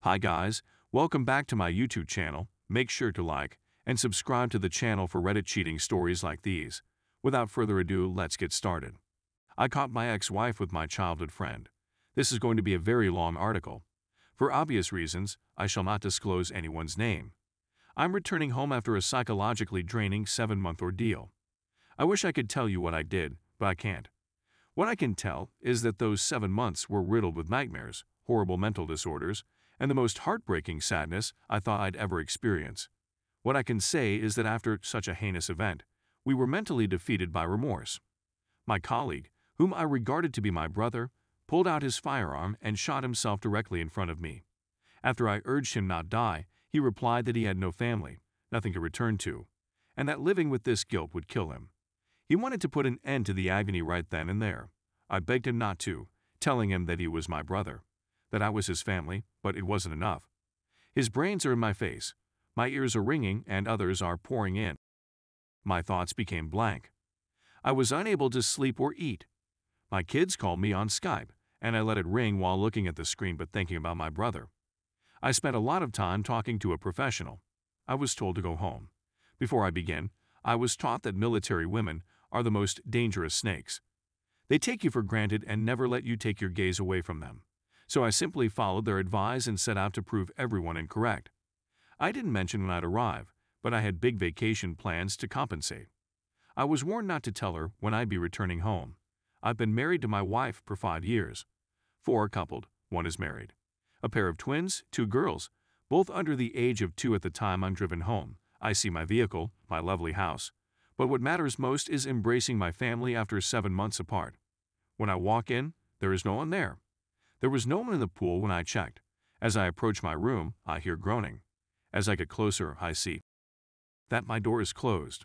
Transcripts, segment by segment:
Hi guys, welcome back to my YouTube channel. Make sure to like and subscribe to the channel for Reddit cheating stories like these. Without further ado, let's get started. I caught my ex-wife with my childhood friend. This is going to be a very long article. For obvious reasons, I shall not disclose anyone's name. I'm returning home after a psychologically draining 7-month ordeal. I wish I could tell you what I did, but I can't. What I can tell is that those 7 months were riddled with nightmares, horrible mental disorders, and the most heartbreaking sadness I thought I'd ever experience. What I can say is that after such a heinous event, we were mentally defeated by remorse. My colleague, whom I regarded to be my brother, pulled out his firearm and shot himself directly in front of me. After I urged him not die, he replied that he had no family, nothing to return to, and that living with this guilt would kill him. He wanted to put an end to the agony right then and there. I begged him not to, telling him that he was my brother, that I was his family, but it wasn't enough. His brains are in my face, my ears are ringing, and others are pouring in. My thoughts became blank. I was unable to sleep or eat. My kids called me on Skype, and I let it ring while looking at the screen but thinking about my brother. I spent a lot of time talking to a professional. I was told to go home. Before I begin, I was taught that military women are the most dangerous snakes. They take you for granted and never let you take your gaze away from them. So I simply followed their advice and set out to prove everyone incorrect. I didn't mention when I'd arrive, but I had big vacation plans to compensate. I was warned not to tell her when I'd be returning home. I've been married to my wife for 5 years. 4 are coupled, 1 is married. A pair of twins, 2 girls, both under the age of 2 at the time I'm driven home. I see my vehicle, my lovely house. But what matters most is embracing my family after 7 months apart. When I walk in, there is no one there. There was no one in the pool when I checked. As I approach my room, I hear groaning. As I get closer, I see that my door is closed.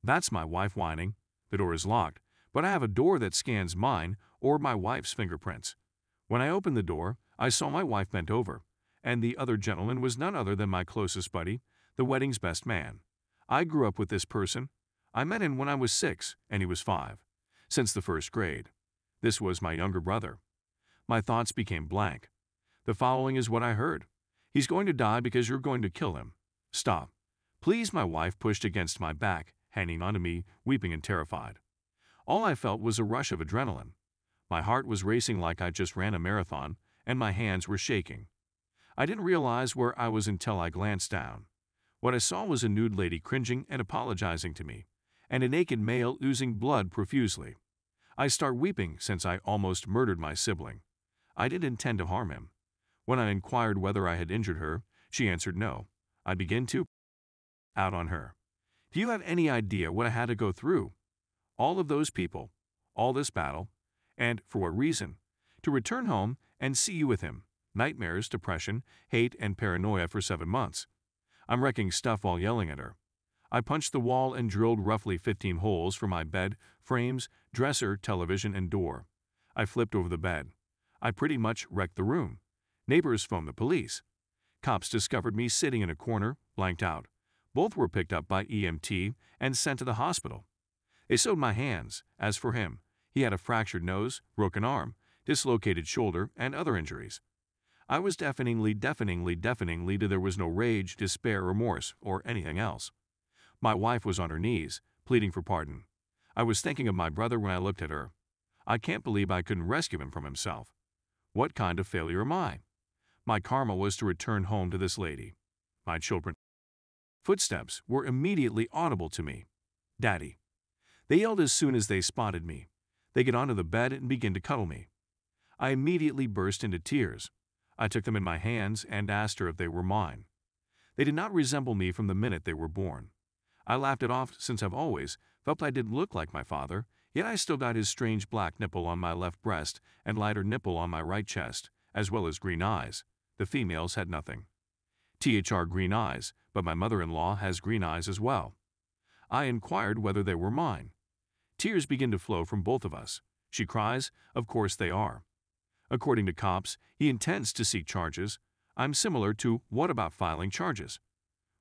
That's my wife whining. The door is locked, but I have a door that scans mine or my wife's fingerprints. When I opened the door, I saw my wife bent over, and the other gentleman was none other than my closest buddy, the wedding's best man. I grew up with this person. I met him when I was 6, and he was 5, since the 1st grade. This was my younger brother. My thoughts became blank. The following is what I heard. He's going to die because you're going to kill him. Stop. Please, my wife pushed against my back, hanging onto me, weeping and terrified. All I felt was a rush of adrenaline. My heart was racing like I just ran a marathon, and my hands were shaking. I didn't realize where I was until I glanced down. What I saw was a nude lady cringing and apologizing to me, and a naked male oozing blood profusely. I start weeping since I almost murdered my sibling. I didn't intend to harm him. When I inquired whether I had injured her, she answered no. I began to out on her. Do you have any idea what I had to go through? All of those people, all this battle, and for what reason? To return home and see you with him. Nightmares, depression, hate, and paranoia for 7 months. I'm wrecking stuff while yelling at her. I punched the wall and drilled roughly 15 holes for my bed, frames, dresser, television, and door. I flipped over the bed. I pretty much wrecked the room. Neighbors phoned the police. Cops discovered me sitting in a corner, blanked out. Both were picked up by EMT and sent to the hospital. They sewed my hands. As for him, he had a fractured nose, broken arm, dislocated shoulder, and other injuries. I was deafeningly there was no rage, despair, remorse, or anything else. My wife was on her knees, pleading for pardon. I was thinking of my brother when I looked at her. I can't believe I couldn't rescue him from himself. What kind of failure am I? My karma was to return home to this lady. My children. Footsteps were immediately audible to me. Daddy. They yelled as soon as they spotted me. They get onto the bed and begin to cuddle me. I immediately burst into tears. I took them in my hands and asked her if they were mine. They did not resemble me from the minute they were born. I laughed it off since I've always felt I didn't look like my father, yet I still got his strange black nipple on my left breast and lighter nipple on my right chest, as well as green eyes. The females had nothing. Green eyes, but my mother-in-law has green eyes as well. I inquired whether they were mine. Tears begin to flow from both of us. She cries, of course they are. According to cops, he intends to seek charges. I'm similar to what about filing charges?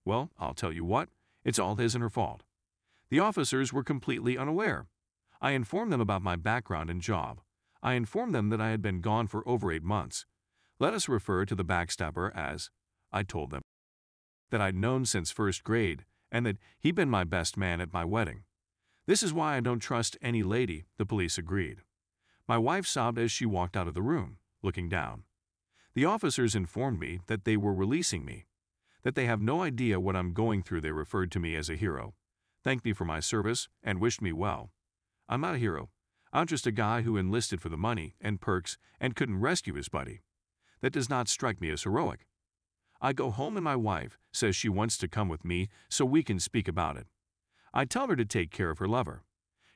Well, I'll tell you what, it's all his and her fault. The officers were completely unaware. I informed them about my background and job. I informed them that I had been gone for over 8 months. Let us refer to the backstabber as, I told them, that I'd known since first grade and that he'd been my best man at my wedding. This is why I don't trust any lady, the police agreed. My wife sobbed as she walked out of the room, looking down. The officers informed me that they were releasing me, that they have no idea what I'm going through. They referred to me as a hero, thanked me for my service, and wished me well. I'm not a hero. I'm just a guy who enlisted for the money and perks and couldn't rescue his buddy. That does not strike me as heroic. I go home and my wife says she wants to come with me so we can speak about it. I tell her to take care of her lover.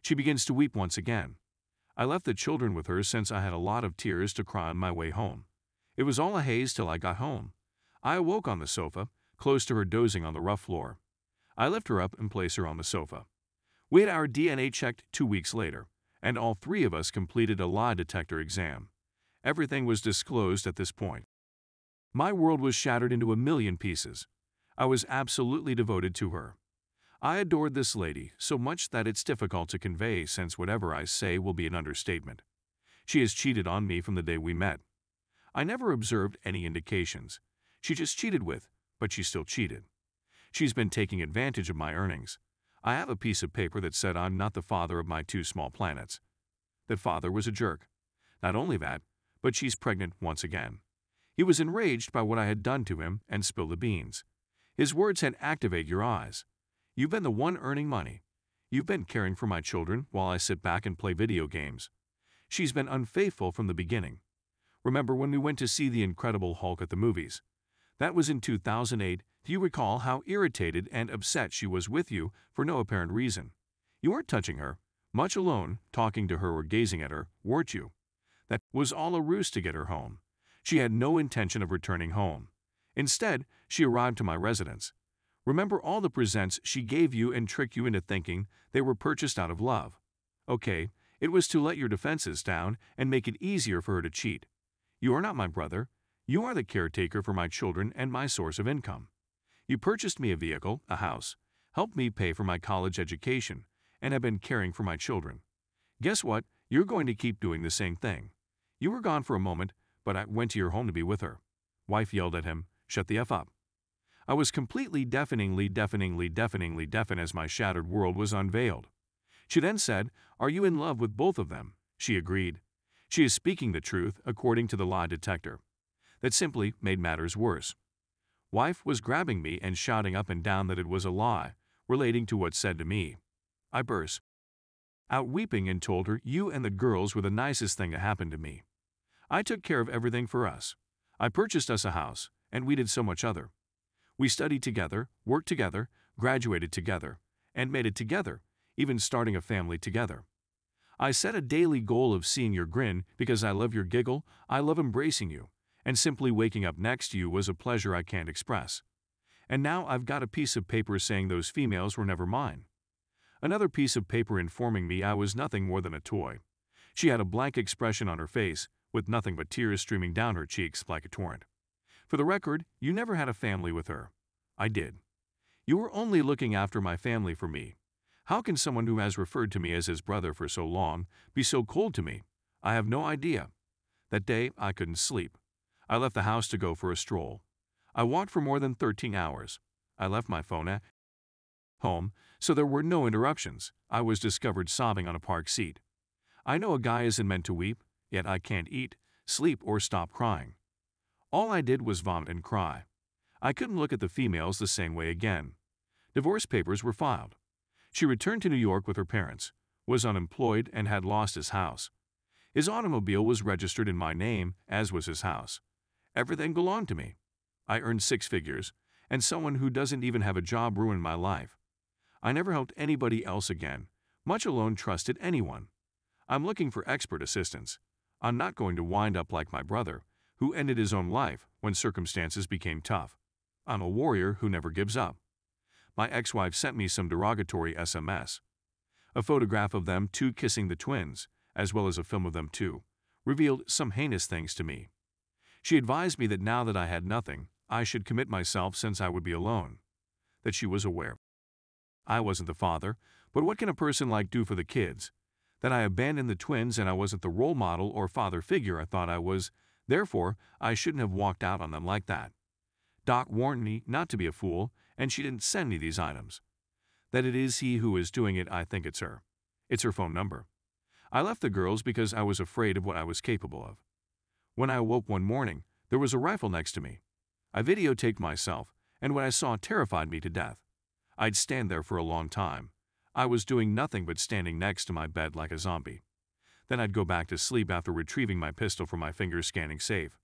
She begins to weep once again. I left the children with her since I had a lot of tears to cry on my way home. It was all a haze till I got home. I awoke on the sofa, close to her dozing on the rough floor. I lift her up and place her on the sofa. We had our DNA checked 2 weeks later, and all 3 of us completed a lie detector exam. Everything was disclosed at this point. My world was shattered into a million pieces. I was absolutely devoted to her. I adored this lady so much that it's difficult to convey, since whatever I say will be an understatement. She has cheated on me from the day we met. I never observed any indications. She just cheated but she still cheated. She's been taking advantage of my earnings. I have a piece of paper that said I'm not the father of my 2 small planets. That father was a jerk. Not only that, but she's pregnant once again. He was enraged by what I had done to him and spilled the beans. His words had activate your eyes. You've been the one earning money. You've been caring for my children while I sit back and play video games. She's been unfaithful from the beginning. Remember when we went to see The Incredible Hulk at the movies? That was in 2008. Do you recall how irritated and upset she was with you for no apparent reason? You weren't touching her, much alone talking to her or gazing at her, weren't you? That was all a ruse to get her home. She had no intention of returning home. Instead, she arrived to my residence. Remember all the presents she gave you and tricked you into thinking they were purchased out of love. Okay, it was to let your defenses down and make it easier for her to cheat. You are not my brother. You are the caretaker for my children and my source of income. You purchased me a vehicle, a house, helped me pay for my college education, and have been caring for my children. Guess what? You're going to keep doing the same thing. You were gone for a moment, but I went to your home to be with her. Wife yelled at him, "Shut the F up." I was completely deafeningly deafened as my shattered world was unveiled. She then said, "Are you in love with both of them?" She agreed. She is speaking the truth according to the lie detector. That simply made matters worse. Wife was grabbing me and shouting up and down that it was a lie, relating to what's said to me. I burst out weeping and told her you and the girls were the nicest thing to happen to me. I took care of everything for us. I purchased us a house, and we did so much other. We studied together, worked together, graduated together, and made it together, even starting a family together. I set a daily goal of seeing your grin because I love your giggle, I love embracing you, and simply waking up next to you was a pleasure I can't express. And now I've got a piece of paper saying those females were never mine. Another piece of paper informing me I was nothing more than a toy. She had a blank expression on her face, with nothing but tears streaming down her cheeks like a torrent. For the record, you never had a family with her. I did. You were only looking after my family for me. How can someone who has referred to me as his brother for so long be so cold to me? I have no idea. That day, I couldn't sleep. I left the house to go for a stroll. I walked for more than 13 hours. I left my phone at home, so there were no interruptions. I was discovered sobbing on a park seat. I know a guy isn't meant to weep, yet I can't eat, sleep, or stop crying. All I did was vomit and cry. I couldn't look at the females the same way again. Divorce papers were filed. She returned to New York with her parents, was unemployed, and had lost his house. His automobile was registered in my name, as was his house. Everything belonged to me. I earned 6 figures, and someone who doesn't even have a job ruined my life. I never helped anybody else again, much alone trusted anyone. I'm looking for expert assistance. I'm not going to wind up like my brother, who ended his own life when circumstances became tough. I'm a warrior who never gives up. My ex-wife sent me some derogatory SMS. A photograph of them 2 kissing the twins, as well as a film of them 2, revealed some heinous things to me. She advised me that now that I had nothing, I should commit myself since I would be alone. That she was aware. I wasn't the father, but what can a person like do for the kids? That I abandoned the twins and I wasn't the role model or father figure I thought I was, Therefore, I shouldn't have walked out on them like that. Doc warned me not to be a fool, and she didn't send me these items. That it is he who is doing it, I think it's her. It's her phone number. I left the girls because I was afraid of what I was capable of. When I awoke one morning, there was a rifle next to me. I videotaped myself, and what I saw terrified me to death. I'd stand there for a long time. I was doing nothing but standing next to my bed like a zombie. Then I'd go back to sleep after retrieving my pistol from my finger-scanning safe.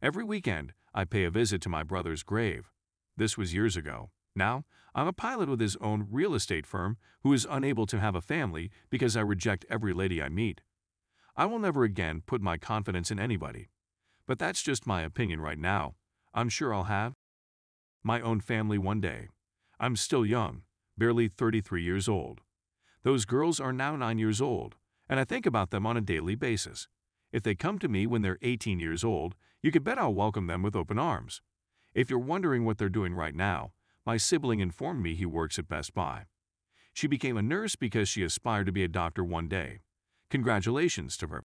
Every weekend, I pay a visit to my brother's grave. This was years ago. Now, I'm a pilot with his own real estate firm who is unable to have a family because I reject every lady I meet. I will never again put my confidence in anybody. But that's just my opinion right now. I'm sure I'll have my own family one day. I'm still young, barely 33 years old. Those girls are now 9 years old, and I think about them on a daily basis. If they come to me when they're 18 years old, you can bet I'll welcome them with open arms. If you're wondering what they're doing right now, my sibling informed me he works at Best Buy. She became a nurse because she aspired to be a doctor one day. Congratulations to her.